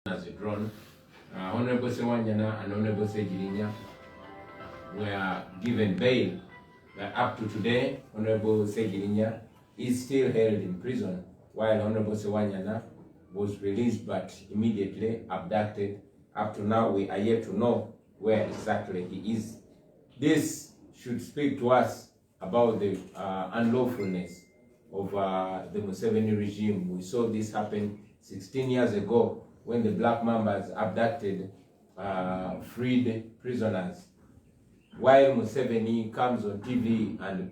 as a drone. Honorable Sewanyana and Honorable Sejirinya were given bail. But up to today, Honorable Sejirinya is still held in prison, while Honorable Sewanyana was released but immediately abducted. Up to now, we are yet to know where exactly he is. This should speak to us about the unlawfulness of the Museveni regime. We saw this happen 16 years ago when the Black Mambas abducted freed prisoners. While Museveni comes on TV and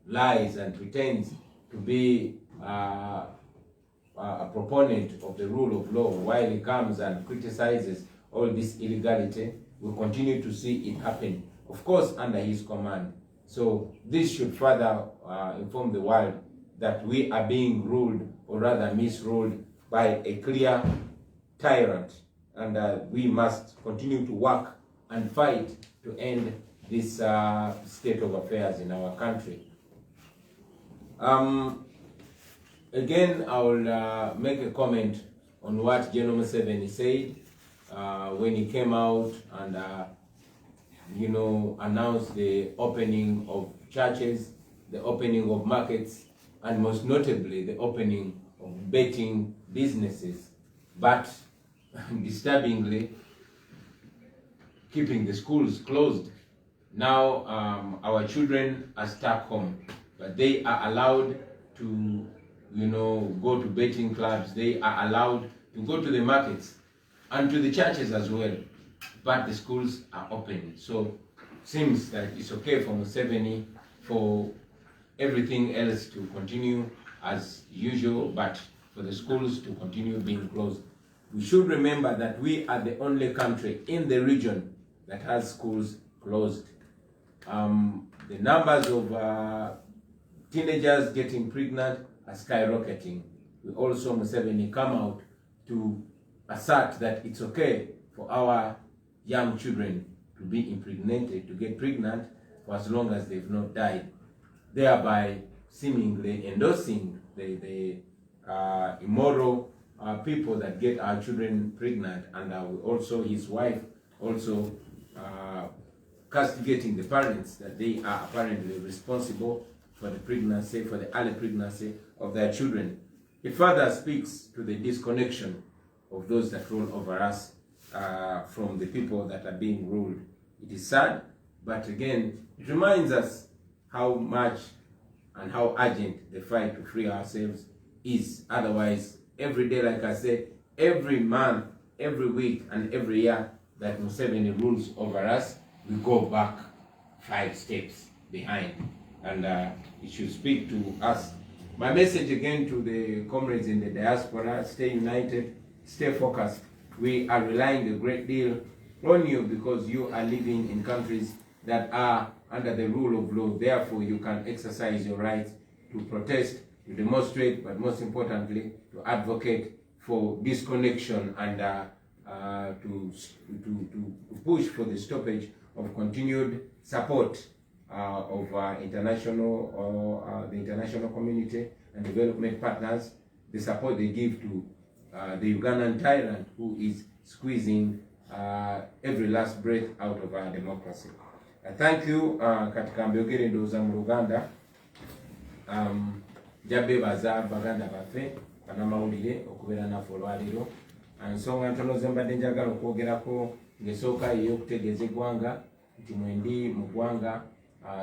lies and pretends to be a proponent of the rule of law, while he comes and criticizes all this illegality, we continue to see it happen, of course, under his command. So this should further inform the world that we are being ruled, or rather misruled, by a clear tyrant, and we must continue to work and fight to end this state of affairs in our country. Again, I will make a comment on what General Museveni said when he came out and announced the opening of churches, the opening of markets, and most notably the opening of betting businesses, but disturbingly keeping the schools closed. Now our children are stuck home, but they are allowed to go to betting clubs, they are allowed to go to the markets and to the churches as well, but the schools are open. So seems that it's okay for Museveni for everything else to continue as usual, but for the schools to continue being closed. We should remember that we are the only country in the region that has schools closed. The numbers of teenagers getting pregnant are skyrocketing. We also, Museveni, come out to assert that it's okay for our young children to be impregnated, to get pregnant for as long as they've not died, thereby seemingly endorsing the immoral people that get our children pregnant, and also his wife also castigating the parents that they are apparently responsible for the pregnancy, for the early pregnancy of their children. It further speaks to the disconnection of those that rule over us from the people that are being ruled. It is sad, but again, it reminds us how much and how urgent the fight to free ourselves is. Otherwise, every day, like I said, every month, every week, and every year that Museveni rules over us, we go back 5 steps behind. And it should speak to us. My message again to the comrades in the diaspora: stay united, stay focused. We are relying a great deal on you because you are living in countries that are under the rule of law. Therefore, you can exercise your right to protest, to demonstrate, but most importantly, to advocate for disconnection and to push for the stoppage of continued support of international or the international community and development partners, the support they give to the Ugandan tyrant who is squeezing every last breath out of our democracy. Thank you. Katika mbyogere ndoza mu Luganda jabe baza baganda bafe banamawulire okubeera naffe olwaliro. Ensonga ntono ze mbadde njagala okwogerako ng'esooka ey'okutegeeza eggwanga nti mwendi mu ggwanga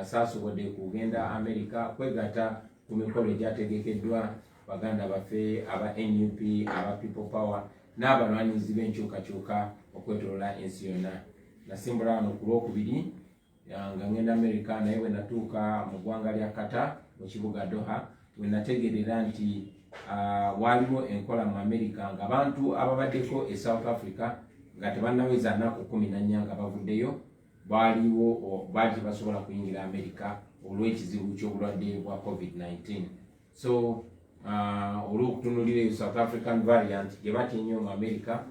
saasobodde kugenda Amerika kwegatta ku mikolo egyategekeddwa baganda baffe aba NUP, aba People Power n'abalwanyizi b'enkyukakyuka okwetoloola ensi yonna. Nasimbula wano ku Lwokubiri nga ngenda Amerika, naye bwe natuuka mu ggwanga lya Qatar mu kibuga Doha, bwe nategeerera nti waliwo enkola mu Amerika ng'abantu ababaddeko e South Africa nga tebannaweza nnaku 14 nga bavuddeyo baali basobola kuyingira Amerika olw'ekizibu ky'obulwadde bwa COVID-19. So olw'okutunulira South African variant gye batinnye mu Amerika,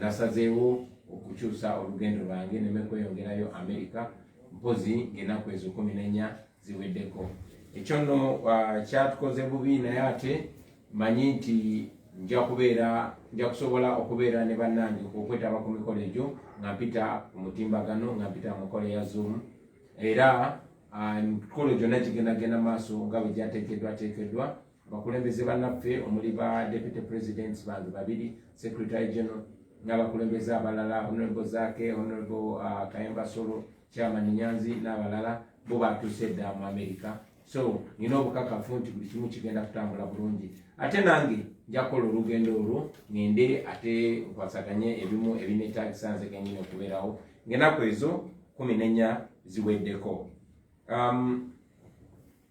nasazeewo okukyusa olugendo lwange neme kweyongerayo Amerika mpozi ng'ennaku ezo 14 ziweddeko. Ekyo nno kyatukoze bubi, naye ate manyi nti nja kusobola okubeera ne bannange okwetaba ku mikolo egyo nga mpita ku mutimbagano nga mpita mu mikolo ya Zoom era emikolo gyonna gigenda maaso nga bwe gyateekeddwa abakulembeze bannaffe omuli ba deputy presidents bange babiri secretary general n'abakulembeze abalala honorable Zake honorable Kayemba Solo chairman Nyanzi n'abalala bo batuuse dda mu America. So nina obukakafu nti buli kimu kigenda kutambula bulungi ate nange njakola olugendo olwo ngende ate nkwasaganye ebimu ebinetagisa nze kenyini okubeerawo ng'ennaku ezo 14 ziweddeko.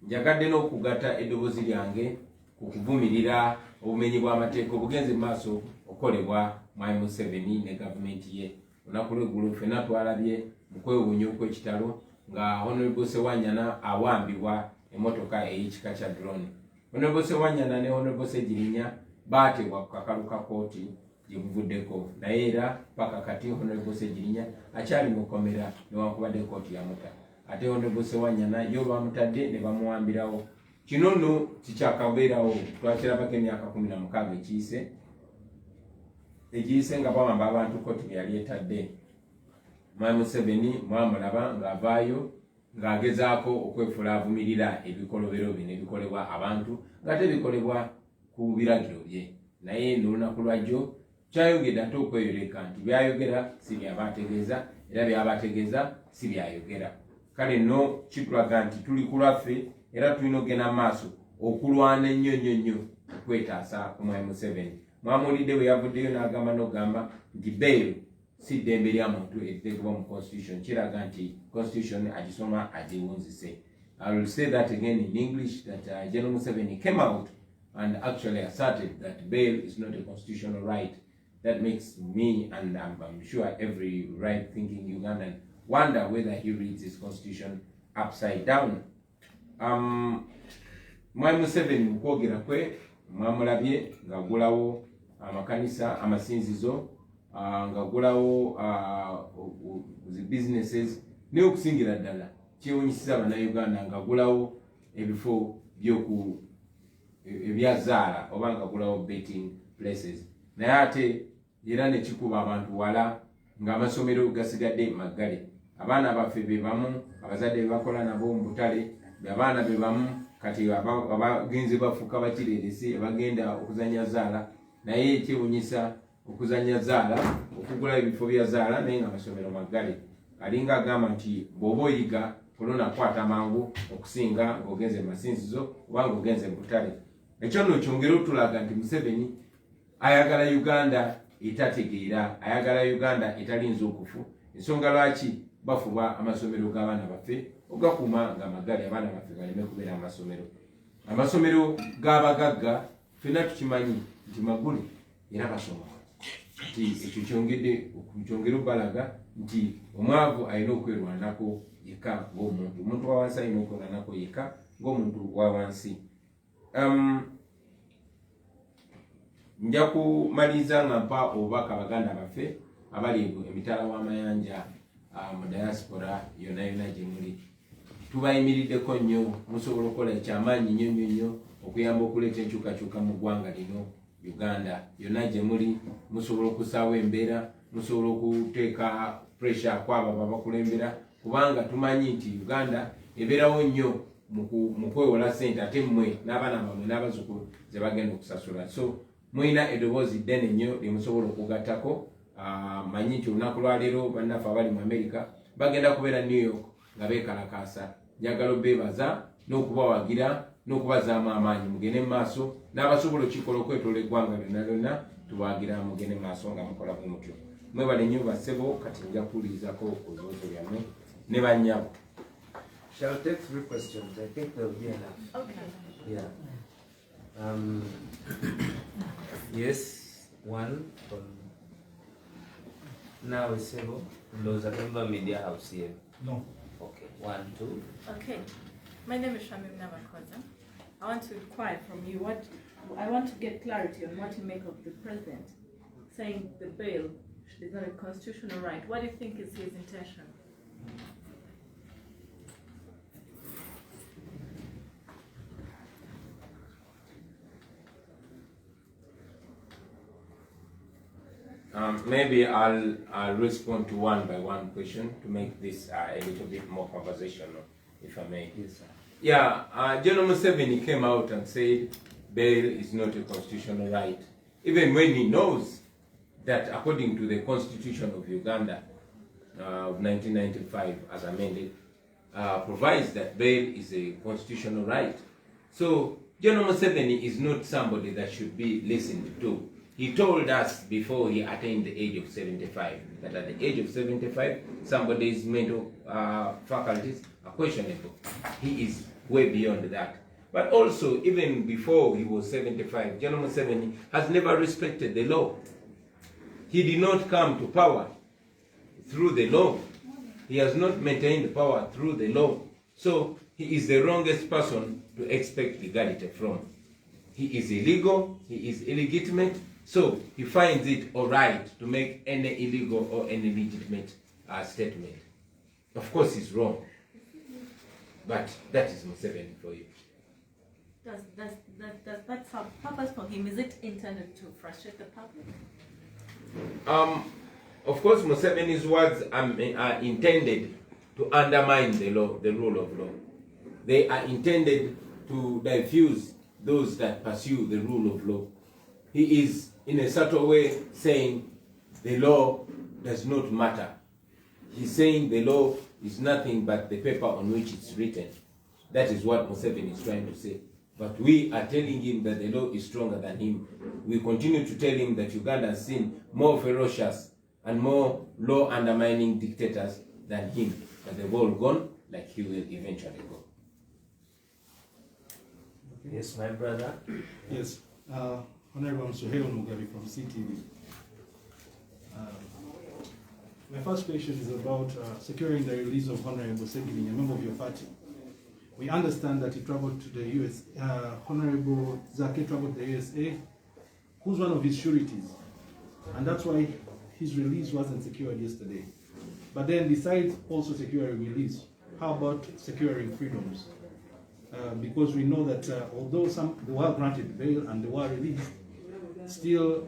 Njagadde n'okugatta eddoboozi lyange ku kuvumirira obumenyi bw'amateeka obugenze mu maaso okolebwa Mwai Museveni ne gavumenti ye. Olunaku lw'eggulo ffenna twalabye mu kwewuunya okw'ekitalo nga Honorable Sewanyana awambibwa emotoka ey'ekika kya drone. Honorable Sewanyana ne Honorable Segirinya baatebwa ku kakalu ka kooti gye buvuddeko naye era paka kati Honorable Segirinya akyali mu kkomera newankubadde kooti yamuta ate Honorable Sewanyana yo bamutadde ne bamuwambirawo. Kino nno kikyakabeerawo twakirabako emyaka 16 egiyise nga bawamba abantu kooti yali etadde. Mwai Museveni mwamulaba ng'avaayo ng'agezaako okwefuula avumirira ebikolobero bino ebikolebwa abantu nga tebikolebwa ku biragiro bye naye n'olunaku lwajjo kyayogedde ate okweyoleka nti byayogera si byabategeeza era byabategeeza si byayogera. Kale nno kitulaga nti tuli ku lwaffe era tulina okugenda maaso okulwana ennyo okwetaasa ku Mwai Museveni. Mwamulidde bwe yavuddeyo n'agamba n'ogamba nti bail si ddembe lya muntu eriteekebwa mu constitution kiraga nti constitution agisoma agiwunzise. I will say that again in English that General Museveni came out and actually asserted that bail is not a constitutional right. That makes me and I'm sure every right-thinking Ugandan wonder whether he reads his constitution upside down. Mwai Museveni mu kwogera kwe mwamulabye ng'agulawo amakanisa amasinzizo ng'agulawo zi businesses ne okusingira ddala kyewunyisiza Bannayuganda ng'agulawo ebifo by'oku ebyazaala oba ng'agulawo betting places naye ate era ne kikuba abantu wala ng'amasomero gasigadde maggale. Abaana baffe be bamu abazadde be bakola nabo mu butale abaana be bamu kati abagenzi bafuuka bakireerese bagenda okuzanya zaala naye ekyewunyisa okuzanya zaala okugula ebifo bya zaala naye nga amasomero maggale. Alinga agamba nti bw'oba oyiga kulona kwata mangu okusinga ng'ogenze mu masinzizo oba ng'ogenze mu butale. Ekyo nno kyongera otulaga nti Museveni ayagala Uganda etategeera ayagala Uganda etalinza okufu. Ensonga lwaki bafuba amasomero g'abaana baffe ogakuuma nga maggale abaana baffe baleme kubeera mu masomero. Amasomero g'abagagga ffenna tukimanyi nti maggule era basoma nti ekyo kyongera obalaga nti omwavu alina okwerwanako yekka ng'omuntu omuntu wa wansi alina okwerwanako yekka ng'omuntu wa wansi. Nja kumaliriza nga mpa obubaka baganda baffe abali emitala w'amayanja mu diaspora yonna gye muli. Tubayimiriddeko nnyo musobola okukola ekyamaanyi nnyo okuyamba okuleeta enkyukakyuka mu ggwanga lino Uganda yonna gye muli. Musobola okusaawo embeera musobola okuteeka pressure kwabo babakulembera kubanga tumanyi nti Uganda ebeerawo nnyo mu kwewola ssente ate mmwe n'abaana bammwe n'abazzukulu ze bagenda okusasula. So mulina eddoboozi ddene nnyo lye musobola okugattako. Manyi nti olunaku lwaleero bannaffe abali mu America bagenda kubeera New York nga beekalakaasa. Njagala obeebaza n'okubawagira n'okubazaamu amaanyi mugende mu maaso n'abasobola okikola okwetoola eggwanga lyonna tubawagira mugende mu maaso nga mukola bwe mutyo. Mwebale nnyo bassebo kati nja kuwulirizako ku bibuuzo byammwe ne bannyabo. Shall take 3 questions. I think they'll be enough. Okay. Yeah. Yes, one from now is Sebo. Lozakemba Media House here. No. Okay, 1, 2. Okay. My name is Shamim Namakoza. I want to inquire from you I want to get clarity on what you make of the president saying the bail is not a constitutional right. What do you think is his intention? Maybe I'll respond to one by one question to make this a little bit more conversational, if I may. Yes, sir. Yeah, General Museveni came out and said bail is not a constitutional right, even when he knows that according to the Constitution of Uganda of 1995 as amended, provides that bail is a constitutional right. So General Museveni is not somebody that should be listened to. He told us before he attained the age of 75 that at the age of 75, somebody's mental faculties are questionable. He is way beyond that. But also, even before he was 75, General Museveni has never respected the law. He did not come to power through the law. He has not maintained power through the law. So he is the wrongest person to expect legality from. He is illegal, he is illegitimate, so he finds it all right to make any illegal or any legitimate statement. Of course he's wrong, but that is Museveni for you. Does that serve purpose for him? Is it intended to frustrate the public? Of course, Museveni's words are intended to undermine the law, the rule of law. They are intended to diffuse those that pursue the rule of law. He is, in a subtle way, saying the law does not matter. He's saying the law is nothing but the paper on which it's written. That is what Museveni is trying to say. But we are telling him that the law is stronger than him. We continue to tell him that Uganda has seen more ferocious and more law-undermining dictators than him. But they've all gone, like he will eventually go. Yes, my brother. Yes, Honorable Suhail Mugabi from CTV. My first question is about securing the release of Honorable Segini, a member of your party. We understand that he traveled to the US, Honorable Zake traveled to the USA, who's one of his sureties. And that's why his release wasn't secured yesterday. But then besides also securing release, how about securing freedoms? Because we know that although they were granted bail and they were released, still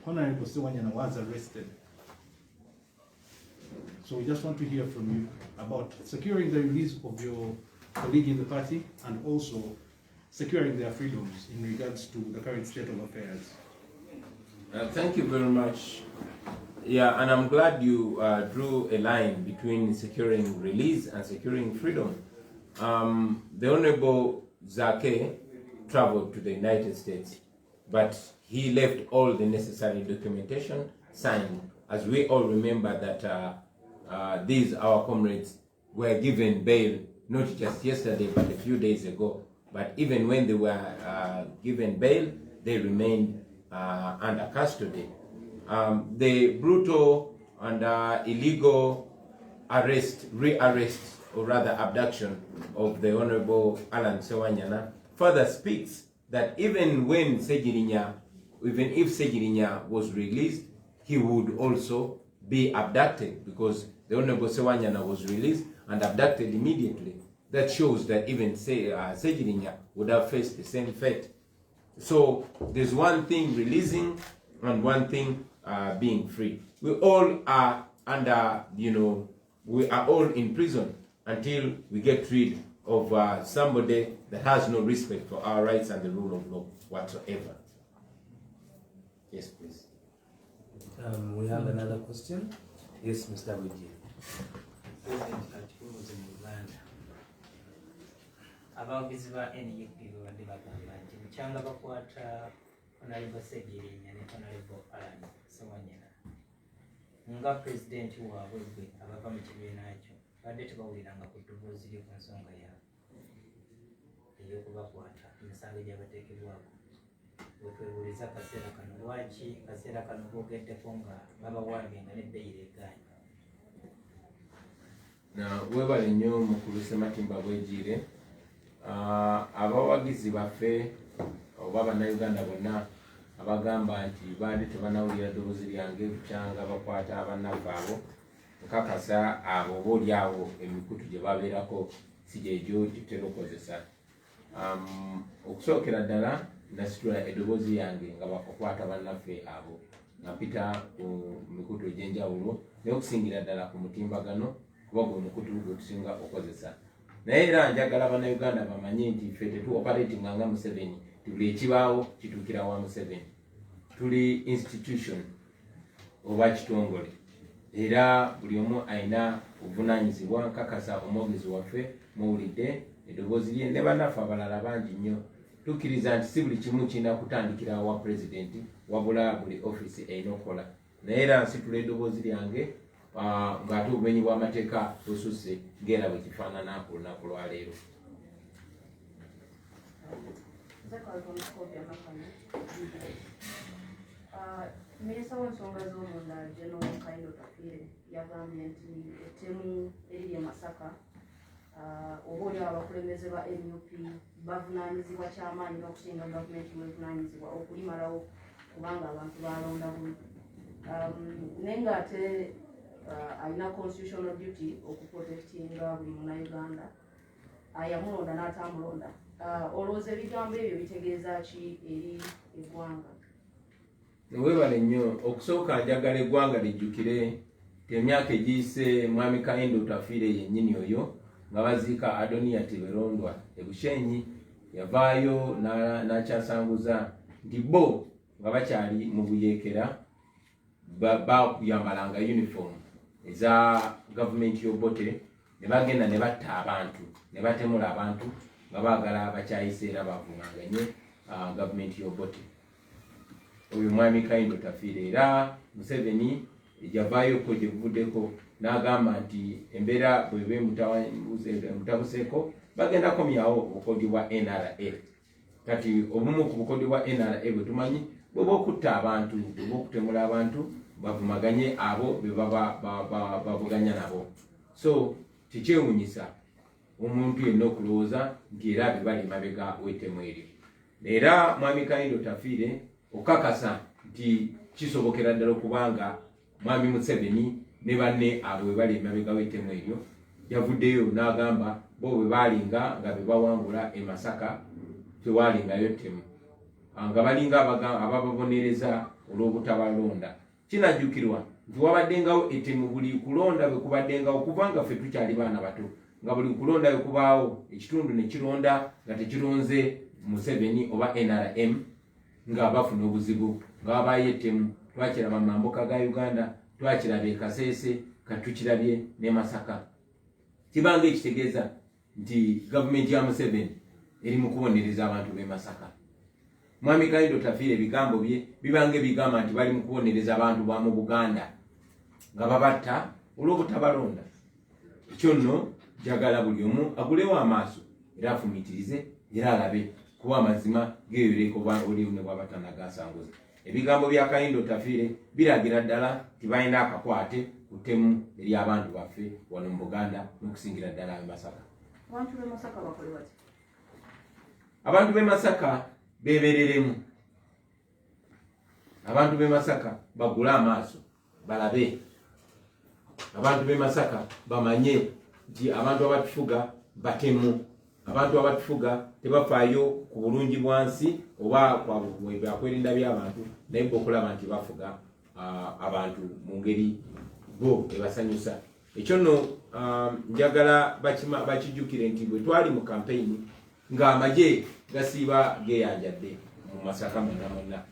Honorable Sewanyana was arrested. So we just want to hear from you about securing the release of your colleague in the party and also securing their freedoms in regards to the current state of affairs. Thank you very much. Yeah, and I'm glad you drew a line between securing release and securing freedom. The Honorable Zake traveled to the United States, but he left all the necessary documentation signed. As we all remember that these, our comrades, were given bail not just yesterday but a few days ago. But even when they were given bail, they remained under custody. The brutal and illegal rearrest, or rather abduction of the Honorable Alan Sewanyana further speaks that even if Segirinya was released, he would also be abducted, because the Honorable Sewanyana was released and abducted immediately. That shows that even Segirinya would have faced the same fate. So there's one thing releasing and one thing being free. We all are under, we are all in prison until we get rid of somebody that has no respect for our rights and the rule of law whatsoever. Yes, please. We have another question. Yes, Mr. Wiji. Abavuzi ba NUP babadde bagamba nti bukyanga bakwata Honorable Segirinya ne Honorable Alan Sewanyana nga pulezidenti waabwe gwe abava mu kibiina kyo badde tebawuliranga ku ddoboozi lye ku nsonga yaabwe ey'okubakwata emisango gyabateekebwako. Wetwebuuliza kaseera kano lwaki kaseera kano boogeddeko nga babawambye nga n'ebbeeyira egaanye. Webale nnyo mukulu Sematimba Bwejire. Abawagizi baffe oba bannayuganda bonna abagamba nti baali tebanawulira ddoboozi lyange bukyanga bakwata abannaffe abo, nkakasa abo booli awo emikutu gye babeerako si gyegyo gitera okukozesa. Okusookera ddala nasitula eddoboozi yange nga bakukwata bannaffe abo napita ku mikutu egy'enjawulo n'okusingira ddala ku mutimbagano kuba gwe mukutu gwe tusinga okozesa. Naye era njagala bannayuganda bamanye nti ffe tetuoperatinga nga Museveni, tuli ekibaawo kituukira wa Museveni. Tuli institution oba kitongole, era buli omu alina obuvunaanyizibwa. Nkakasa omwogezi waffe muwulidde eddoboozi lye ne bannaffe abalala bangi nnyo. Tukkiriza nti si buli kimu kirina kutandikira wa pulezidenti, wabula buli ofiisi erina okukola. Naye era nsitula eddoboozi lyange ng'ate obumenyi bw'amateeka bususse ng'era bwe kifaanana ku lunaku lwaleero. Minisita w'ensonga z'omunda General Kayindo Tafiire yagambye nti ettemu eriri e Masaka obaolyawo abakulembeze ba NUP bavunaanyizibwa kyamaanyi n'okusinga gavumenti wevunaanyizibwa okulimalawo kubanga abantu balonda bubi. Naye ng'ate alina constitutional duty okuprotectinga buli munnayuganda yamulonda n'atamulonda. Olowooza ebigambo ebyo bitegeeza ki eri eggwanga? Weebale nnyo. Okusooka njagala eggwanga lijjukire emyaka egiyise mwami Kayindo Tafiire yennyini oyo nga baziika Adoniya Tiberondwa e Bushenyi yavaayo n'akyasanguza nti bo nga bakyali mu buyeekera bakuyambalanga uniform eza gavumenti y'Obote ne bagenda ne batta abantu ne batemula abantu nga baagala bakyayise era bavunganganye gavumenti y'Obote. Oyo mwami Kayindo Tafiire era Museveni yavaayo ko gye buvuddeko n'agamba nti embeera bweba emutabuseeko bagenda komyawo obukodi bwa NRA. Kati obumu ku bukodi bwa NRA bwe tumanyi bwe bw'okutta abantu, bwe bw'okutemula abantu bavumaganye abo be baba bavuganya nabo. So kikyewuunyisa omuntu yenna okulowooza nti era be bali mabega w'ettemu eryo. Era mwami Kayindo Tafiire okakasa nti kisobokera ddala okubanga mwami Museveni ne banne abo bwe bali emabega w'ettemu eryo yavuddeyo n'agamba bo bwe baalinga nga be bawangula e Masaka tewaalingayo ttemu, nga balinga abababonereza olw'obutabalonda. Kinajjukirwa nti wabaddengawo ettemu buli kulonda bwe kubaddengawo kubanga ffe tukyali baana bato, nga buli kulonda bwe kubaawo ekitundu ne kironda nga tekironze Museveni oba NRM nga bafuna obuzibu nga babaayo ettemu. Twakiraba mu mambuka ga Uganda, twakiraba e Kasese, katukirabye ne Masaka. Kibanga ekitegeeza nti gavumenti ya Museveni eri mu kubonereza abantu b'e Masaka. Mwami Kayindo Tafiire ebigambo bye bibanga ebigamba nti bali mu kubonereza abantu ba mu Buganda nga babatta olw'obutabalonda. Ekyo nno njagala buli omu agulewo amaaso era afumiitirize era alabe kuba amazima geeyoleka oba oli ne bw'aba tannagasanguza. Ebigambo bya Kayindo Tafiire biragira ddala nti balina akakwate ku ttemu eri abantu baffe wano mu Buganda n'okusingira ddala e Masaka. Abantu b'e Masaka bakole bati? Abantu b'e Masaka beebereremu. Abantu b'e Masaka bagule amaaso balabe. Abantu b'e Masaka bamanye nti abantu abatufuga batemu. Abantu abatufuga tebafaayo ku bulungi bwansi oba kwakwerinda by'abantu naye okulaba nti bafuga abantu mu ngeri bo ebasanyusa. Ekyo nno njagala bakijjukire nti bwe twali mu kampeyini ng'amagye gasiiba geeyanjadde mu Masaka monna,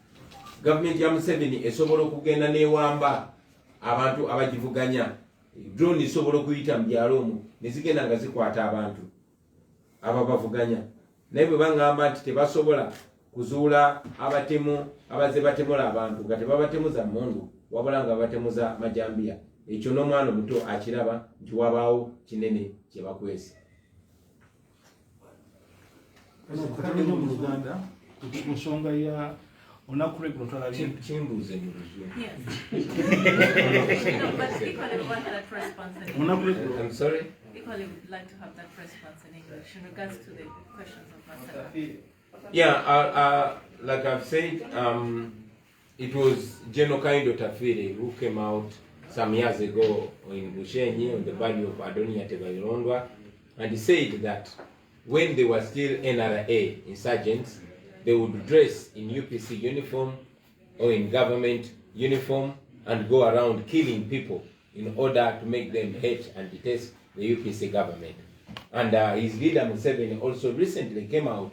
gavumenti ya Museveni esobola okugenda n'ewamba abantu abagivuganya. Drone isobola okuyita mu byalo omwo ne zigenda nga zikwata abantu ababavuganya. Naye bwe bangamba nti tebasobola kuzuula abatemu abaze batemula abantu nga tebabatemuza mmundu wabula nga batemuza majambiya, ekyo n'omwana omuto akiraba nti wabaawo kinene kye bakwese. Katalizo mu Uganda ku nsonga ya olunaku lw'eggulo twalabye Kimbuuze mu Luzungu. Yes. No, but equally we want that response in olunaku English. lw'eggulo. I'm sorry? Equally would like to have that response in English in regards to the questions of Masaka. Yeah, like I've said, it was General Kayindo Tafiire who came out some years ago in Bushenyi on the body of Adoniya Tiberondwa, and he said that when they were still NRA insurgents, they would dress in UPC uniform or in government uniform and go around killing people in order to make them hate and detest the UPC government. And his leader Museveni also recently came out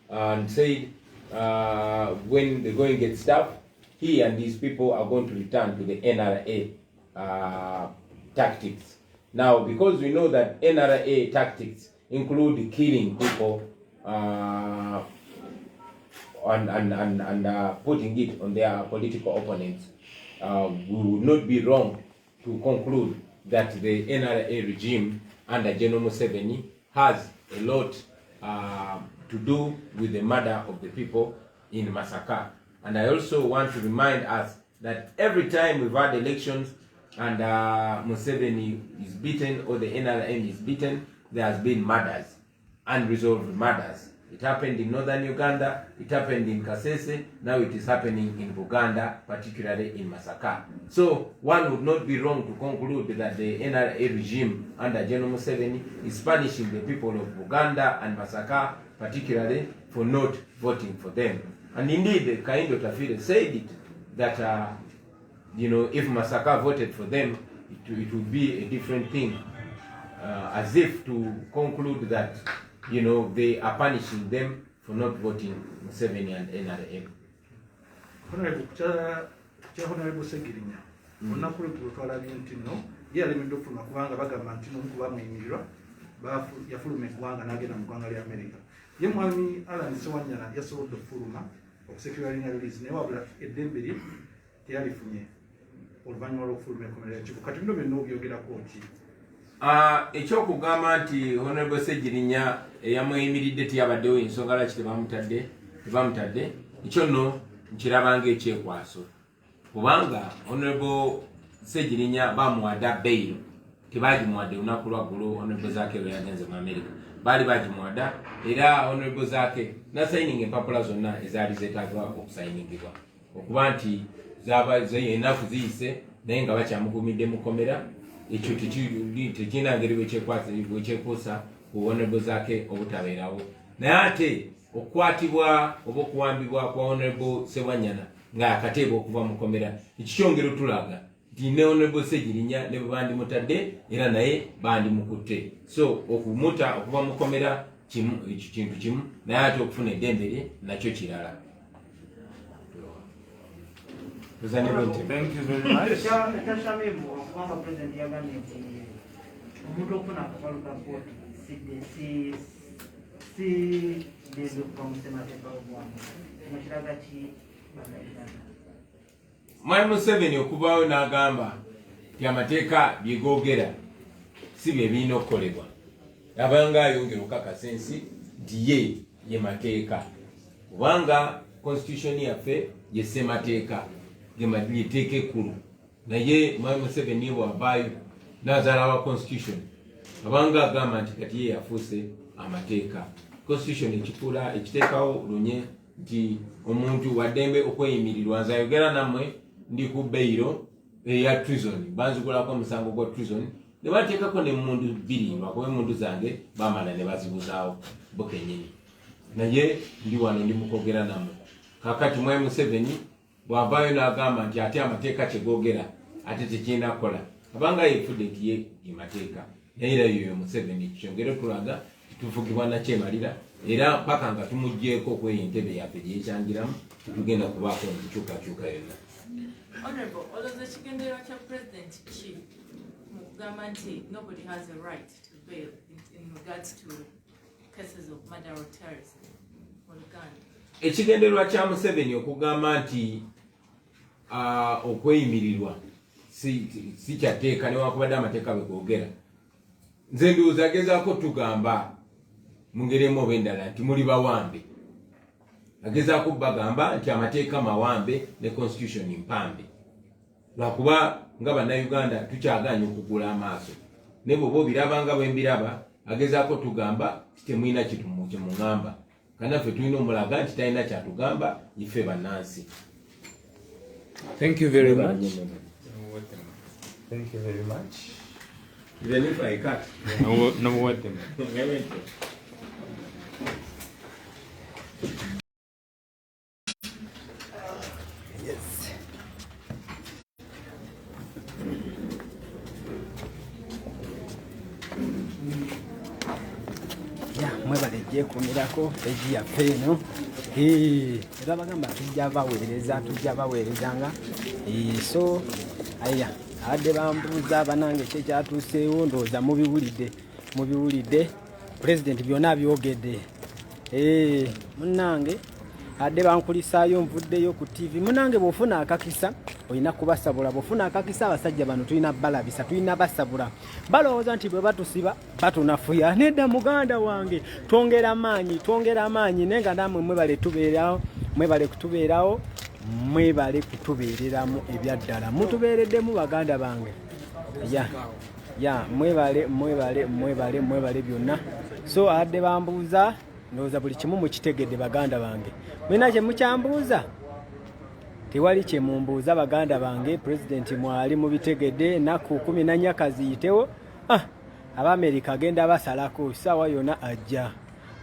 and said when the going gets tough, he and his people are going to return to the NRA tactics. Now, because we know that NRA tactics include killing people and putting it on their political opponents, we would not be wrong to conclude that the NRA regime under General Museveni has a lot to do with the murder of the people in Masaka. And I also want to remind us that every time we've had elections and Museveni is beaten or the NRM is beaten, there has been murders, unresolved murders. It happened in northern Uganda, it happened in Kasese, now it is happening in Buganda, particularly in Masaka. So one would not be wrong to conclude that the NRA regime under General Museveni is punishing the people of Buganda and Masaka, particularly for not voting for them. And indeed, Kaindo Tafire said it, that if Masaka voted for them, it would be a different thing, as if to conclude that they are punishing them for not voting Museveni and NRM. Honorable Segirinya, onakulu tulutwalabye nti no ye alemedde okufuluma kubanga bagamba nti n'omu bamuyimirirwa yafuluma eggwanga n'agenda mu ggwanga lya America. Ye mwami Alan Sewanyana yasobodde okufuluma okusekularinga release naye wabula eddembe lye teyalifunye oluvannyuma lw'okufuluma ekkomera y'ekiko. Kati bino byonna obyogerako ki? Ekyokugamba nti Honorable Segirinya eyamuyimiridde tiyabaddewo ensonga lwaki tebamutadde, ekyo nno nkiraba ng'ekyekwaso, kubanga Honorable Segirinya bamuwadde bail, tebagimuwadde lunaku lwaggulo Honorable Zaake lwe yagenze mu America, baali bagimuwadde era Honorable Zaake nasayininga empapula zonna ezaali zeetaagibwa okusayiningibwa, okuba nti ennaku ziyise naye nga bakyamukumidde mu kkomera. Ekyo tekirina ngeri bwekyekuusa ku Honorable Zaake obutabeerawo. Naye ate okukwatibwa oba okuwambibwa kwa Honorable Sewanyana ng'akateebwa okuva mu kkomera, ekikyongero tulaga nti ne Honorable Segirinya ne bwe bandimutadde era naye bandimukutte. So okumuta okuva mu kkomera kintu kimu, naye ate okufuna eddembe lye nakyo kirala. Thank you very much. President yagambye nti omuntu okufuna akabalu ka kooti si based from ssemateeka w'oggwanga, kino kiraga ki bannayuganda? Mwami Museveni okuvaawo n'agamba nti amateeka bye googera si bye birina okukolebwa, abanga ayongera okukakasa ensi nti ye mateeka, kubanga constitution yaffe ye ssemateeka, lyeteeka ekkulu. Naye Mwami Museveni bw'avaayo n'azaala wa constitution abanga agamba nti kati ye yafuuse amateeka. Constitution ekiteekawo lunye nti omuntu waddembe okweyimirirwa. Nze ayogera nammwe ndi ku beyiro eya treason, banzigulako omusango gwa treason ne bateekako n'emmundu bbiri, lwakuba emmundu zange bamala ne bazibuzaawo bo kennyini. Naye ndi wano ndi mukwogera nammwe kakati. Mwami Museveni bw'avaayo n'agamba nti ate amateeka kyegoogera ate tekirina kukola, abanga yefudde nti ye mateeka. Naye era yoyo Museveni ekikyongero tulaga tufugibwa nakyemalira, era paka nga tumuggyeko okweyo entebe yaffe gyekyangiramu tugenda kubaako enkyukakyuka yonna. Honorable, olowooza ekigendero kya President ki mu kugamba nti nobody has a right to bail in regards to cases of murder or terrorism mu Uganda? Ekigendererwa kya Museveni okugamba nti okweyimirirwa si kyateeka newankubadde amateeka begoogera. Nze ndowooza agezaako tugamba mu ngeri emu oba endala nti muli bawambe. Agezaako bagamba nti amateeka mawambe ne constitution mpambe, lwakuba nga bannayuganda tukyagaanye okugula amaaso. Ne bw'oba obiraba nga bwe mbiraba, agezaako tugamba nti temulina kyemuŋŋamba, kanaffe tulina omulaga nti talina kyatugamba ife bannansi. Thank you very much. Thank you very much. Even if I cut. No what them. Yes. gyekumirako peji yaffe eno era bagamba tujja baweerezanga so aya abadde bambuuza banange kyekyatuuseewo ndowooza mubiwulidde pulezidenti byonna byogedde munnange adde bankulisaayo nvuddeyo ku TV munange bw'ofuna akakisa olina kubasabula bw'ofuna akakisa abasajja bano tulina balabisa tulina basabula balowooza nti bwe batusiba batunafuya nedda muganda wange twongera amaanyi naye nga nammwe mwebale kutubeereramu ebyaddala mutubeereddemu baganda bange mwebale byonna so adde bambuuza ndowooza buli kimu mukitegedde baganda bange mwina kye mukyambuuza tewali kye mumbuuza baganda bange pulezidenti mwali mubitegedde ennaku 14 kaziyitewo Abamerika agenda basalako saawa yonna ajja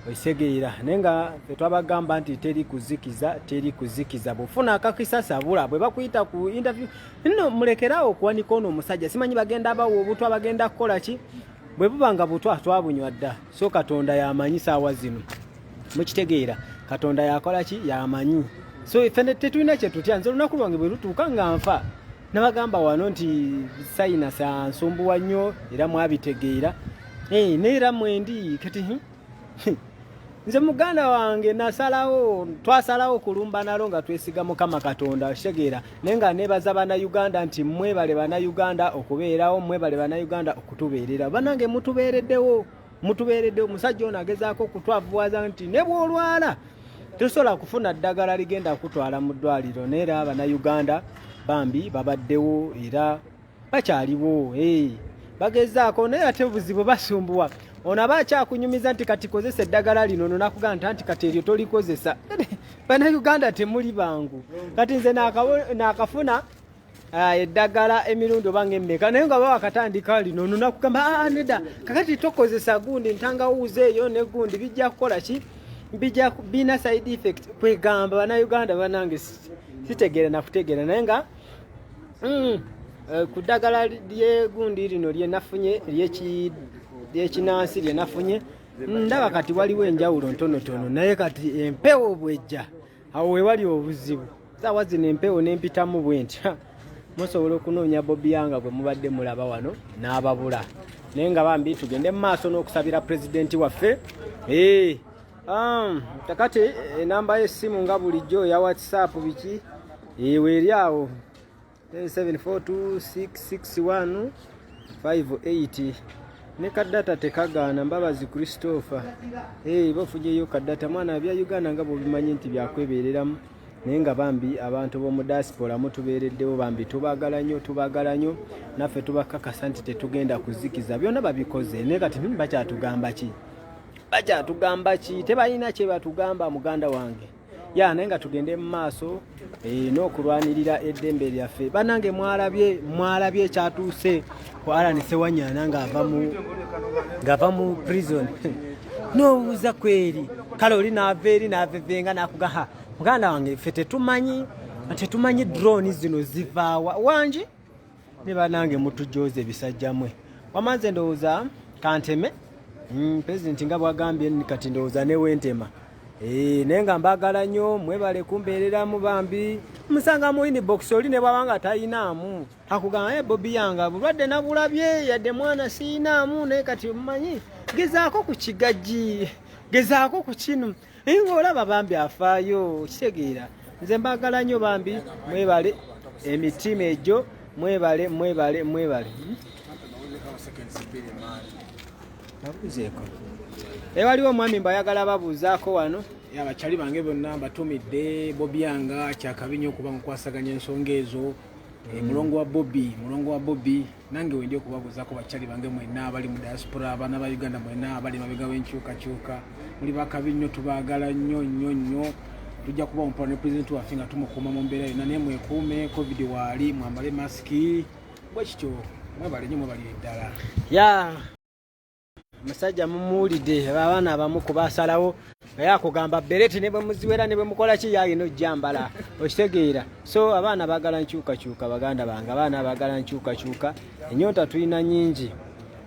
okisegeera naye nga ffe twabagamba nti teri kuzikiza bw'ofuna akakisa sabula bwe bakuyita ku interview nno mulekerawo okuwanika ono omusajja simanyi bagenda bawa obutwa bagenda kukola ki bwe bubanga butwa twabunywa dda so Katonda yamanyi saawa zino mukitegeera Katonda yakola ki yamanyi so ffe tetulina kye tutya nze olunaku lwange bwe lutuuka nga nfa nabagamba wano nti sayina sa nsumbuwa nnyo era mwabitegeera neera mwendi kati nze muganda wange twasalawo kulumba nalo nga twesiga Mukama Katonda kitegeera naye nga nebaza bannayuganda nti mwebale bannayuganda okubeerawo mwebale bannayuganda okutubeerera banange mutubeereddewo omusajja ono agezaako okutwavuwaza nti ne bw'olwala tosobola kufuna ddagala ligenda kutwala mu ddwaliro naye era bannayuganda bambi babaddewo era bakyaliwo bagezaako naye ate obuzibu basumbuwa ono aba akyakunyumiza nti kati kozesa eddagala lino nonakugamba nti kati eryo tolikozesa bannayuganda temuli bangu kati nze nakafuna eddagala emirundi oba ng'emmeka naye nga bawakatandika lino nonakugamba nedda kakati tokozesa gundi ntangawuuza eyo ne gundi bijja kukola ki bina side effect kwegamba bannayuganda banange sitegeera nakutegeera naye nga ku ddagala lyegundi lino lyenafunye lyekinansi lyenafunye ndaba kati waliwo enjawulo ntonotono naye kati empewo bwejja awo wewali obuzibu saawa zino empewo nempitamu bwenti musobola okunoonya Bobi Yanga gwe mubadde mulaba wano n'ababula naye nga bambi tugende mu maaso n'okusabira pulezidenti waffe kakati enamba y'essimu nga bulijjo ya WhatsApp biki weeri awo 742661588 ne kaddata tekagaana Mbabazi Christopher bafujeyo kaddata mwana bya Uganda nga bobimanyi nti byakwebereramu naye nga bambi abantu b'omu diaspora mutubeereddewo bambi tubagala nnyo naffe tubakakasa nti tetugenda kuzikiza byonna babikoze naye kati bakyatugamba ki tebalina kye batugamba muganda wange naye nga tugende mu maaso n'okulwanirira eddembe lyaffe banange mwalabye ekyatuuse Alan Sewanyana ng'ava mu prison n'obuuza kweri kale oli n'ava eri n'avevenga n'akugaha muganda wange ffe tetumanyi drone zino zivaawa wangi ne banange mutujooza ebisajjamwe wamanze ndowooza kanteme pulezidenti nga bwagambye kati ndowooza newentema naye nga mbagala nnyo mwebale kumbeereramu bambi musanga mu inbox oli ne bwabanga tayinaamu akugamba Bobi Yanga bulwadde nabulabye yadde mwana siinaamu naye kati mumanyi gezaako ku kigajji gezaako ku kino ng'olaba bambi afaayo kitegeera nze mbagala nnyo bambi mwebale emitima egyo mwebale nabuzeeko waliwo omwami mbayagala babuuzaako wano abakyali bange bonna mbatumidde Bobi Yanga kyakabi nnyo okuba nkwasaganya ensonga ezo mulongo wa Bobi nange wendi okubabuuzaako bakyali bange mwenna abali mu diaspora abaana ba Uganda mwenna abali mabega w'enkyukakyuka muli bakabi nnyo tubaagala nnyo tujja kuba omupola ne pulezidenti waffe nga tumukuuma mu mbeera yonna naye mwekuume covid waali mwambale masiki bwe kityo mwebale nnyo mwebali ddala musajja mumuwulidde abaana abamu kubasalawo naye akugamba bereti ne bwe muziwera ne bwe mukola ki yayina ojjambala okitegeera so abaana baagala nkyukakyuka baganda bange abaana baagala nkyukakyuka ennyonta tulina nyingi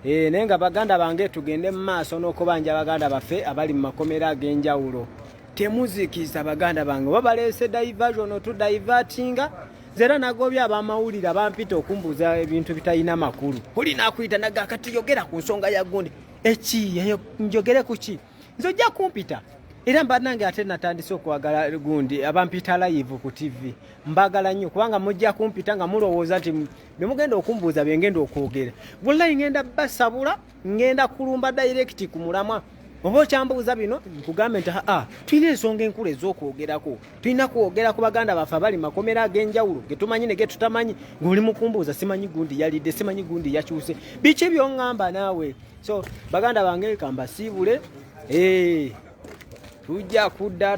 naye nga baganda bange tugende mu maaso n'okubanja baganda baffe abali mu makomera ag'enjawulo. Temuzikiza baganda bange oba baleese diversion otudivertinga zera nagobya abamawulire abampita okumbuuza ebintu bitalina makulu. Oli naakuyita naga kati yogera ku nsonga ya gundi eki eyo njogere ku ki nze ojja kumpita era mbanange ate natandise okwagala gundi abampita live ku TV mbagala nnyo kubanga mujja kumpita nga mulowooza nti bemugenda okumbuuza byengenda okwogera wallahi ngenda basabula ngenda kulumba direct ku mulamwa oba okyambuuza bino nkugambe nti tulina ensonga enkulu ez'okwogerako tulina kwogera ku baganda baffe abali makomera ag'enjawulo getumanyi ne getutamanyi ng'oli mukumbuuza simanyi gundi yalidde simanyi gundi yakyuse biki by'oŋŋamba naawe so baganda bange kambasiibule tujja kudda